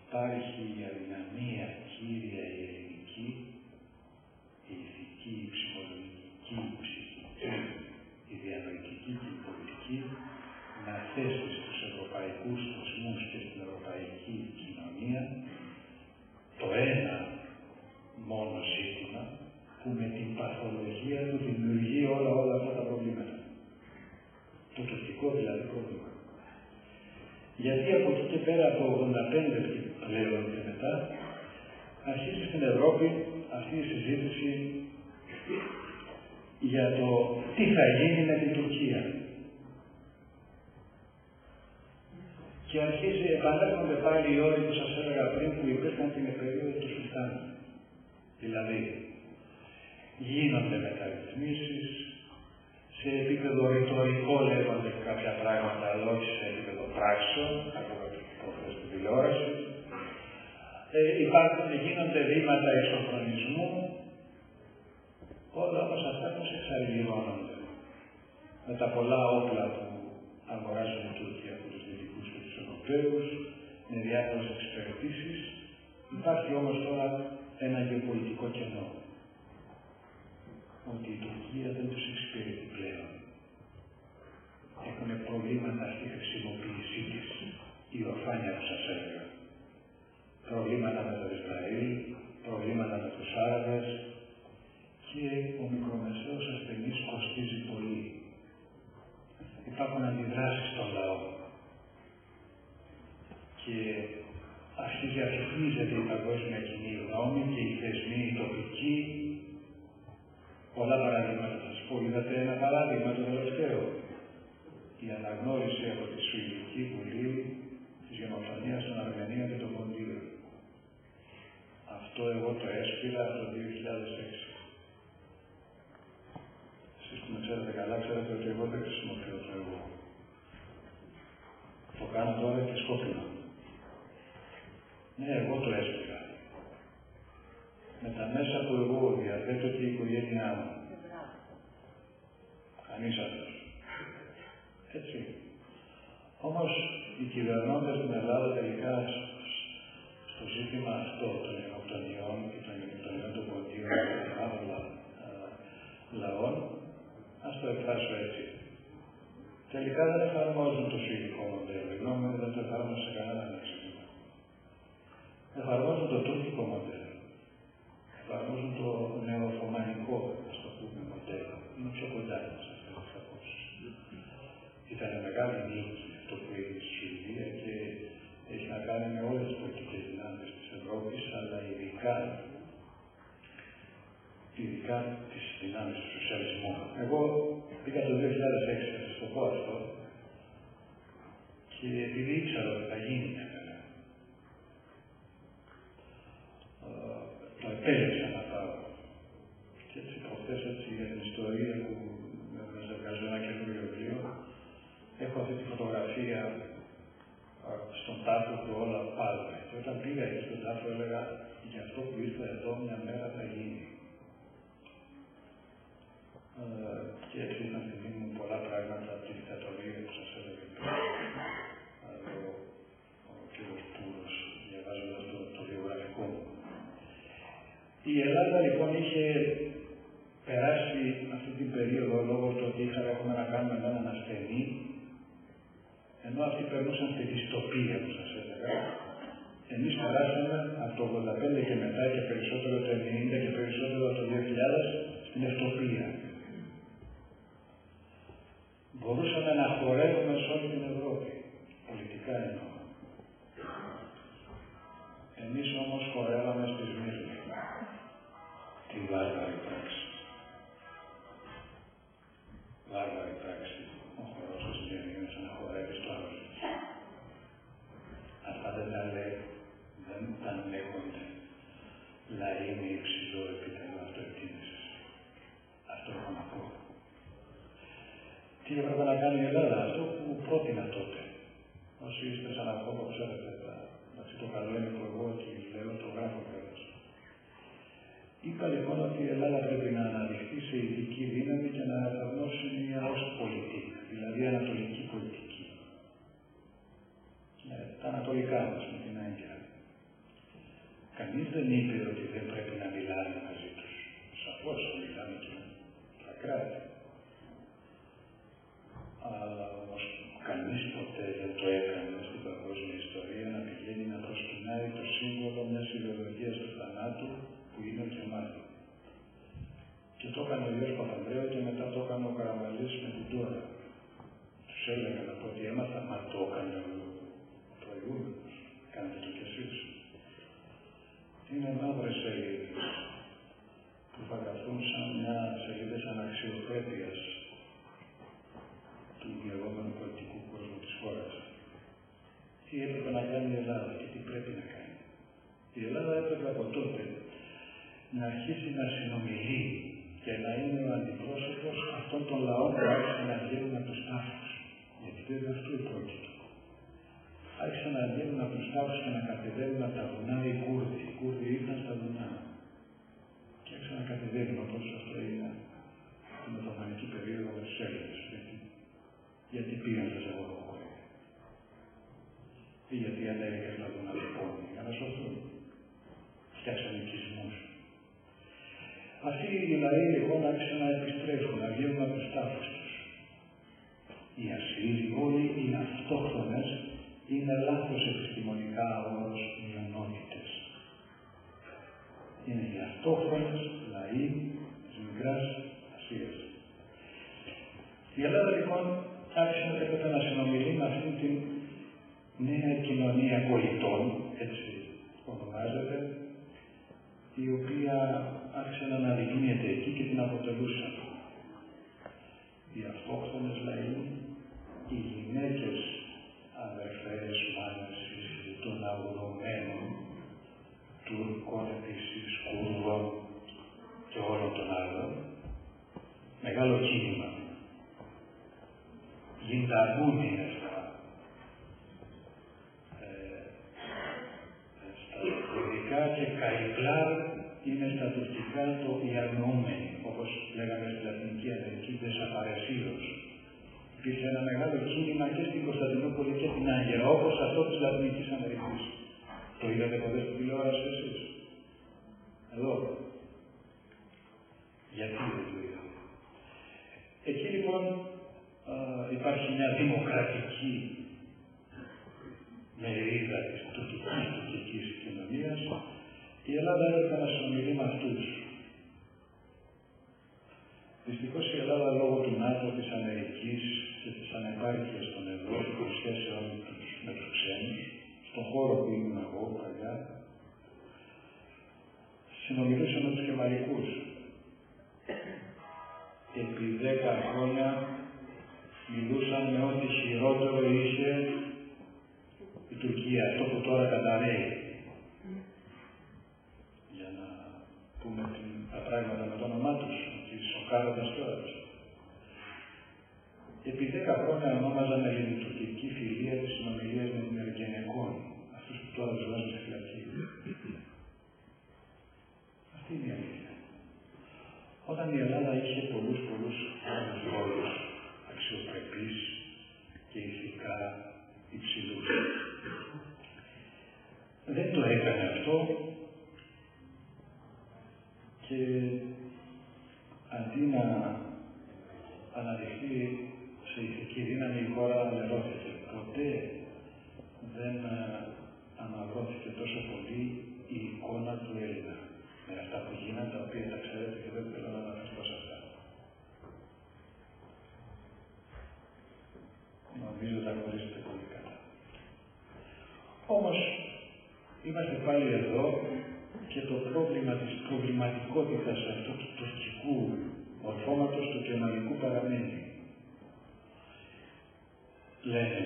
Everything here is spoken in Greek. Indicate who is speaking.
Speaker 1: υπάρχει η αδυναμία κύρια η ελληνική, η ηθική, η ψυχολογική, η ψυχική, η διανοητική και η πολιτική, να θέσει στους ευρωπαϊκούς κοσμούς και στην ευρωπαϊκή κοινωνία το ένα μόνο ζήτημα που με την παθολογία του δημιουργεί όλα αυτά τα προβλήματα. Το τουρκικό δηλαδή πρόβλημα. Γιατί από εκεί και πέρα από 85 πλέον και μετά αρχίζει στην Ευρώπη αυτή η συζήτηση για το τι θα γίνει με την Τουρκία. Και επανέρχονται πάλι οι όροι που σας έλεγα πριν που υπήρχαν την περίοδο του Σουλτάνου. Δηλαδή, γίνονται μεταρρυθμίσεις, σε επίπεδο ρητορικό λέγονται κάποια πράγματα, αλλά όχι σε επίπεδο πράξεων, από προχθές στην τηλεόραση. Γίνονται βήματα ισοχρονισμού, όλα όμως αυτά πώς εξαργυρώνονται με τα πολλά όπλα που αγοράζουν οι Τούρκοι από τους Δυτικούς και τους Ευρωπαίους, με διάφορες εξυπηρετήσεις. Υπάρχει όμως τώρα ένα γεωπολιτικό κενό. Ότι η Τουρκία δεν τους εξυπηρετεί πλέον. Έχουν προβλήματα στη χρησιμοποίησή της, η ορφάνια που σας έλεγα. Προβλήματα με το Ισραήλ, προβλήματα με τους Άραβες και ο μικρομεσαίος ασθενής κοστίζει πολύ. Υπάρχουν αντιδράσεις στον λαό και αρχίζει αφυπνίζεται η παγκόσμια κοινή γνώμη και οι θεσμοί οι τοπικοί. Πολλά παραδείγματα θα σας πω. Είδατε ένα παράδειγμα το τελευταίο. Η αναγνώριση από τη Σουηδική Βουλή της γενοκτονίας των Αρμενίων και των Ποντίων. Αυτό εγώ το έσπηρα το 2006. Εσείς που με ξέρετε καλά, ξέρετε ότι εγώ δεν χρησιμοποιώ το εγώ. Το κάνω τώρα και σκόπιμα. Ναι, εγώ το έσπηρα. Με τα μέσα που εγώ διαθέτω και η οικογένειά μου. Κανείς άλλος. Έτσι. Όμως οι κυβερνώντες στην Ελλάδα τελικά στο ζήτημα αυτό των γενοκτονιών και των γενοκτονιών των Ποντίων και των άλλων λαών, ας το εκφράσω έτσι. Τελικά δεν εφαρμόζουν το σουηδικό μοντέλο. Η γνώμη μου δεν το εφαρμόζουν σε κανένα ζήτημα. Εφαρμόζουν το τουρκικό μοντέλο. Εφαρμόζουν το νεοοθωμανικό, ας το πούμε, μοντέλο. Είναι πιο κοντά μας αυτές τις απόψεις. Ήταν μεγάλη νίκη αυτό που έγινε στη Σουηδία και έχει να κάνει με όλες τις πολιτικές δυνάμεις της Ευρώπης, αλλά ειδικά τις δυνάμεις του σοσιαλισμού. Εγώ πήγα το 2006, θα σας το πω αυτό, και επειδή ήξερα ότι θα γίνει το επέλεξα να πάω. Και έτσι προχθές για την ιστορία που με ζευγάζω ένα καινούριο βιβλίο, έχω αυτή τη φωτογραφία στον τάφο που όλα πάνε. Και όταν πήγα εκεί στον τάφο έλεγα για αυτό που ήρθα εδώ μια μέρα θα γίνει. Και έτσι είχαν στη μνήμη μου πολλά πράγματα από τη δικτατορία που σας έλεγα πριν. Ο κ. Πούρος, διαβάζοντας το βιογραφικό μου. Η Ελλάδα λοιπόν είχε περάσει αυτή την περίοδο λόγω του ότι έχουμε να κάνουμε με έναν ασθενή, ενώ αυτοί περνούσαν στη δυστοπία που σας έλεγα. Εμείς περάσαμε από το 85 και μετά και περισσότερο το 90 και περισσότερο το 2000 στην ευτοπία. Μπορούσαμε να χορεύουμε σε όλη την Ευρώπη, πολιτικά εννοώ. Εμείς όμως χορεύαμε στη Σμύρνη. Τη βάρβαρη πράξη. Βάρβαρη πράξη. Ο χορός της Σμύρνη είναι σαν να χορεύει στο άλλο. Αυτά δεν τα λέγονται λαοί με υψηλό επίπεδο αυτοεκτίμησης. Αυτό έχω να πω. Τι έπρεπε να κάνει η Ελλάδα, αυτό που πρότεινα τότε. Όσοι είστε σαν ακόμα ξέρετε, το καλό είναι που εγώ ότι λέω, το γράφω κιόλας. Είπα λοιπόν ότι η Ελλάδα πρέπει να αναδειχθεί σε ειδική δύναμη και να εφαρμόσει μια Ostpolitik, δηλαδή ανατολική πολιτική. Τα ανατολικά μας με την Άγκυρα. Κανείς δεν είπε ότι δεν πρέπει να μιλάνε μαζί τους. Σαφώς μιλάνε και τα κράτη. Αλλά όμως κανείς ποτέ δεν το έκανε στην παγκόσμια ιστορία να πηγαίνει να προσκυνάει το σύμβολο μιας ιδεολογίας του θανάτου που είναι ο Κεμάλη. Και το έκανε ο Υιός Παπανδρέου και μετά το έκανε ο Καραμαλής με την Τώρα. Τους έλεγαν από ό,τι έμαθα, μα το έκανε ο προηγούμενος. Κάντε το κι εσείς. Είναι μαύρες σελίδες που θα γραφτούν σαν μια σελίδες αναξιοπρέπειας του λεγόμενου πολιτικού κόσμου της χώρας. Τι έπρεπε να κάνει η Ελλάδα και τι πρέπει να κάνει. Η Ελλάδα έπρεπε από τότε να αρχίσει να συνομιλεί και να είναι ο αντιπρόσωπος αυτών των λαών που άρχισαν να βγαίνουν από τους τάφους. Γιατί βέβαια αυτό πρόκειται. Άρχισαν να βγαίνουν από τους τάφους και να κατεβαίνουν από τα βουνά οι Κούρδοι. Οι Κούρδοι ήρθαν στα βουνά και άρχισαν να κατεβαίνουν, όπως αυτό έγινε στην Οθωμανική περίοδο με τους Έλληνες. Γιατί πήγαν στα Ζαγοροχώρια. Ή γιατί ανέβηκαν στα βουνά του Πόνου. Για να σωθούν. Φτιάξαν οικισμούς. Αυτοί οι λαοί λοιπόν άρχισαν να επιστρέφουν, να βγαίνουν από τους τάφους τους. Οι Ασσύριοι όλοι οι αυτόχθονες είναι λάθος επιστημονικά όρος μειονότητες. Είναι οι αυτόχθονες λαοί της Μικράς Ασίας. Η Ελλάδα λοιπόν άρχισε έπρεπε να συνομιλεί με αυτήν την νέα κοινωνία πολιτών, έτσι ονομάζεται, η οποία άρχισε να αναδεικνύεται εκεί και την αποτελούσαν. Οι αυτόχθονες λαοί, οι γυναίκες αδερφές, μάνες, σύζυγοι των αγωνωμένων, Τούρκων επίσης, Κούρδων και όλων των άλλων, μεγάλο κίνημα. Γιντανούν είναι στα κουρδικά και Καϊπλάρ είναι στα τουρκικά το οι αγνοούμενοι, όπως λέγαμε στη Λατινική Αμερική, δεσαπαρεσίως. Υπήρχε ένα μεγάλο κίνημα και στην Κωνσταντινούπολη και την Άγκυρα, όπως αυτό της Λατινικής Αμερικής. Το είδατε ποτέ στην τηλεόραση εσείς? Εδώ. Γιατί δεν το είδατε? Εκεί λοιπόν υπάρχει μια δημοκρατική μερίδα της τουρκικής κοινωνίας. Η Ελλάδα έπρεπε να συνομιλεί με αυτούς. Δυστυχώς η Ελλάδα λόγω του ΝΑΤΟ, της Αμερικής και της ανεπάρκειας των Ευρώπων σχέσεων με τους ξένους, στον χώρο που ήμουν εγώ παλιά, συνομιλούσε με τους Κεμαλικούς. Επί 10 χρόνια μιλούσαν με ό,τι χειρότερο είχε η Τουρκία, αυτό που τώρα καταραίει. Για να πούμε τα πράγματα με το όνομά τους, τις σοκάροντας κιόλας. Επί 10 χρόνια ονόμαζαν ελληνοτουρκική φιλία της συνομιλίας με την Εργενεκόν, αυτούς που τώρα τους βάζουν στη φυλακή. Αυτή είναι η αλήθεια. Όταν η Ελλάδα είχε πολλούς άλλους ρόλους, αξιοπρεπείς και ηθικά υψηλούς, δεν το έκανε αυτό και αντί να αναδειχθεί σε ηθική δύναμη η χώρα ανερώθηκε. Ποτέ δεν αναγνώθηκε τόσο πολύ η εικόνα του Έλληνα. Με αυτά που γίνανε, τα οποία τα ξέρετε και δεν θέλω να αναφερθώ σε αυτά. Νομίζω τα γνωρίζετε πολύ καλά. Όμως, είμαστε πάλι εδώ και το πρόβλημα της προβληματικότητας αυτού του τουρκικού μορφώματος του κεμαλικού παραμένει. Λένε,